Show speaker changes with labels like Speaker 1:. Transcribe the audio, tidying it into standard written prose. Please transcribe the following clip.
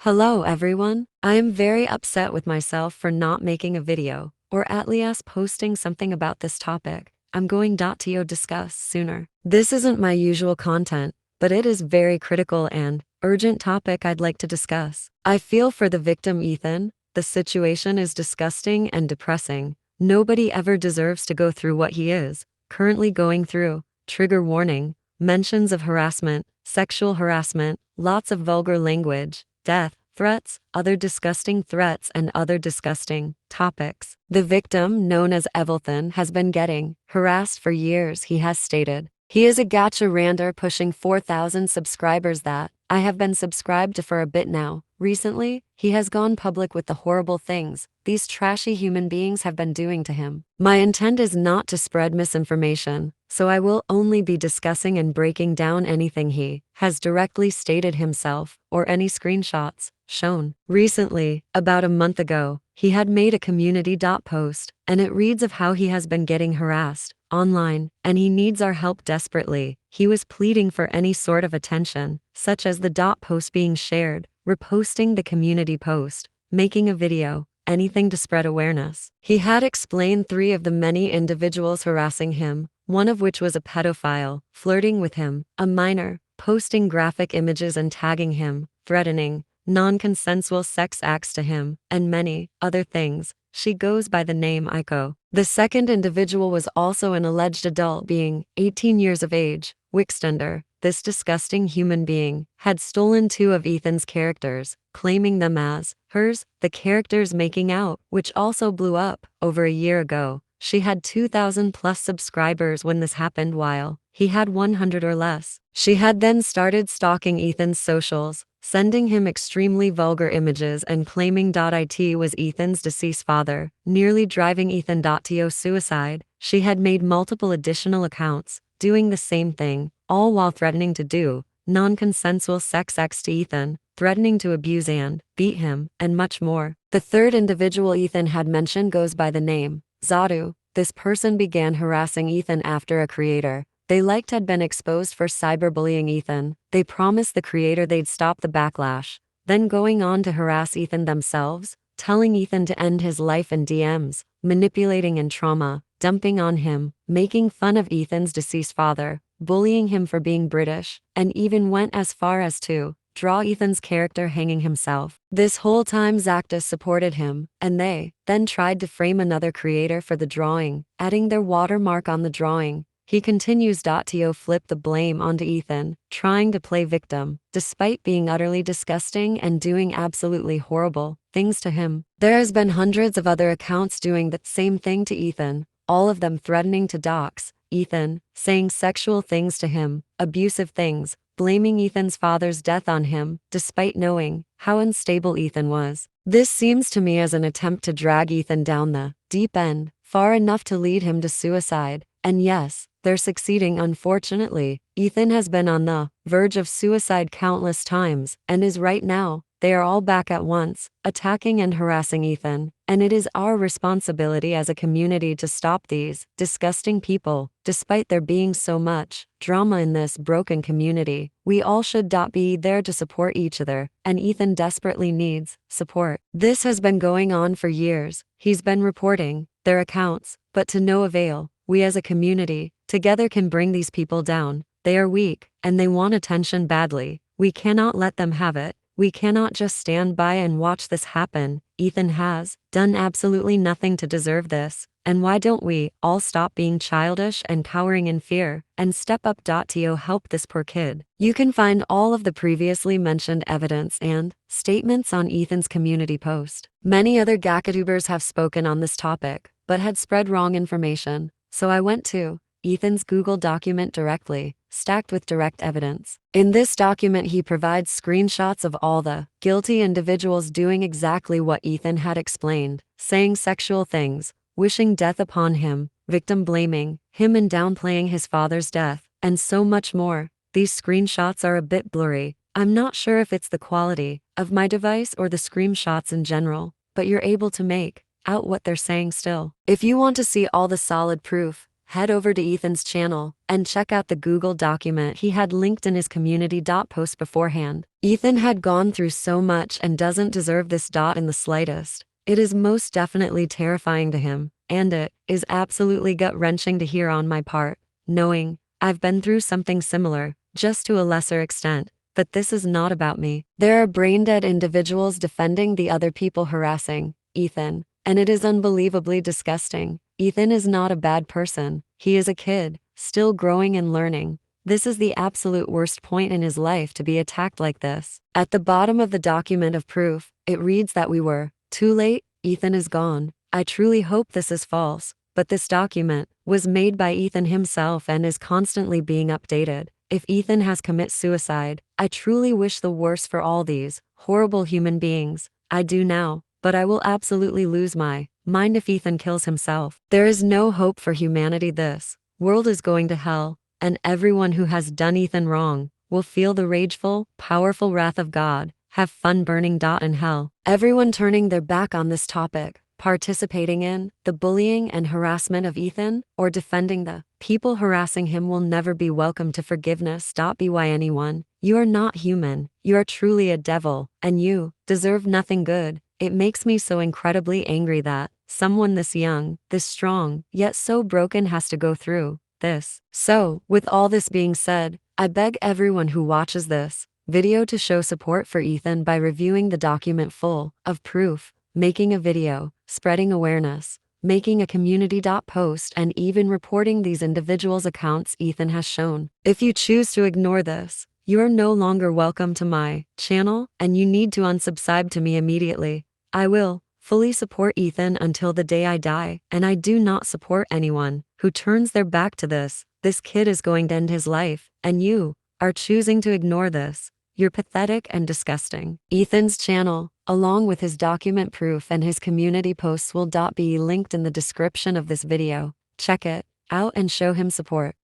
Speaker 1: Hello everyone. I am very upset with myself for not making a video, or at least posting something about this topic. I'm going to discuss sooner. This isn't my usual content, but it is very critical and urgent topic I'd like to discuss. I feel for the victim Ethan. The situation is disgusting and depressing. Nobody ever deserves to go through what he is currently going through. Trigger warning, mentions of harassment, sexual harassment, lots of vulgar language, death, threats, other disgusting threats and other disgusting topics. The victim, known as Evelyn, has been getting harassed for years, he has stated. He is a gacha ranter pushing 4,000 subscribers that I have been subscribed to for a bit now. Recently, he has gone public with the horrible things these trashy human beings have been doing to him. My intent is not to spread misinformation, so I will only be discussing and breaking down anything he has directly stated himself or any screenshots shown. Recently, about a month ago, he had made a community post, and it reads of how he has been getting harassed online, and he needs our help desperately. He was pleading for any sort of attention, such as the post being shared, reposting the community post, making a video, anything to spread awareness. He had explained 3 of the many individuals harassing him, one of which was a pedophile, flirting with him, a minor, posting graphic images and tagging him, threatening non-consensual sex acts to him, and many other things. She goes by the name Aiko. The second individual was also an alleged adult being 18 years of age, Wixtender. This disgusting human being had stolen 2 of Ethan's characters, claiming them as hers, the characters making out, which also blew up over a year ago. She had 2,000 plus subscribers when this happened while he had 100 or less. She had then started stalking Ethan's socials, sending him extremely vulgar images and claiming it was Ethan's deceased father, nearly driving Ethan to suicide. She had made multiple additional accounts, doing the same thing, all while threatening to do non-consensual sex acts to Ethan, threatening to abuse and beat him, and much more. The third individual Ethan had mentioned goes by the name Zadu. This person began harassing Ethan after a creator they liked had been exposed for cyberbullying Ethan. They promised the creator they'd stop the backlash, then going on to harass Ethan themselves, telling Ethan to end his life in DMs, manipulating and trauma, dumping on him, making fun of Ethan's deceased father, bullying him for being British, and even went as far as to draw Ethan's character hanging himself. This whole time Zactus supported him, and they then tried to frame another creator for the drawing, adding their watermark on the drawing. He continues to flip the blame onto Ethan, trying to play victim, despite being utterly disgusting and doing absolutely horrible things to him. There has been hundreds of other accounts doing the same thing to Ethan, all of them threatening to dox Ethan, saying sexual things to him, abusive things, blaming Ethan's father's death on him, despite knowing how unstable Ethan was. This seems to me as an attempt to drag Ethan down the deep end, far enough to lead him to suicide. And yes, they're succeeding. Unfortunately, Ethan has been on the verge of suicide countless times, and is right now. They are all back at once, attacking and harassing Ethan, and it is our responsibility as a community to stop these disgusting people. Despite there being so much drama in this broken community, we all should be there to support each other, and Ethan desperately needs support. This has been going on for years. He's been reporting their accounts, but to no avail. We as a community, together can bring these people down. They are weak, and they want attention badly. We cannot let them have it. We cannot just stand by and watch this happen. Ethan has done absolutely nothing to deserve this. And why don't we all stop being childish and cowering in fear, and step up to help this poor kid? You can find all of the previously mentioned evidence and statements on Ethan's community post. Many other GACATubers have spoken on this topic, but had spread wrong information. So I went to Ethan's Google document directly, stacked with direct evidence. In this document he provides screenshots of all the guilty individuals doing exactly what Ethan had explained, saying sexual things, wishing death upon him, victim blaming him and downplaying his father's death, and so much more. These screenshots are a bit blurry. I'm not sure if it's the quality of my device or the screenshots in general, but you're able to make out what they're saying still. If you want to see all the solid proof, head over to Ethan's channel and check out the Google document he had linked in his community post beforehand. Ethan had gone through so much and doesn't deserve this in the slightest. It is most definitely terrifying to him, and it is absolutely gut-wrenching to hear on my part, knowing I've been through something similar, just to a lesser extent. But this is not about me. There are brain-dead individuals defending the other people harassing Ethan, and it is unbelievably disgusting. Ethan is not a bad person. He is a kid, still growing and learning. This is the absolute worst point in his life to be attacked like this. At the bottom of the document of proof, it reads that we were too late. Ethan is gone. I truly hope this is false, but this document was made by Ethan himself and is constantly being updated. If Ethan has commit suicide, I truly wish the worst for all these horrible human beings. I do now, but I will absolutely lose my mind if Ethan kills himself. There is no hope for humanity. This world is going to hell, and everyone who has done Ethan wrong will feel the rageful, powerful wrath of God. Have fun burning in hell. Everyone turning their back on this topic, participating in the bullying and harassment of Ethan, or defending the people harassing him will never be welcome to forgiveness. By anyone. You are not human. You are truly a devil, and you deserve nothing good. It makes me so incredibly angry that someone this young, this strong, yet so broken has to go through this. So, with all this being said, I beg everyone who watches this video to show support for Ethan by reviewing the document full of proof, making a video, spreading awareness, making a community post, and even reporting these individuals' accounts Ethan has shown. If you choose to ignore this, you are no longer welcome to my channel, and you need to unsubscribe to me immediately. I will fully support Ethan until the day I die, and I do not support anyone who turns their back to this. This kid is going to end his life, and you are choosing to ignore this. You're pathetic and disgusting. Ethan's channel, along with his document proof and his community posts will be linked in the description of this video. Check it out and show him support.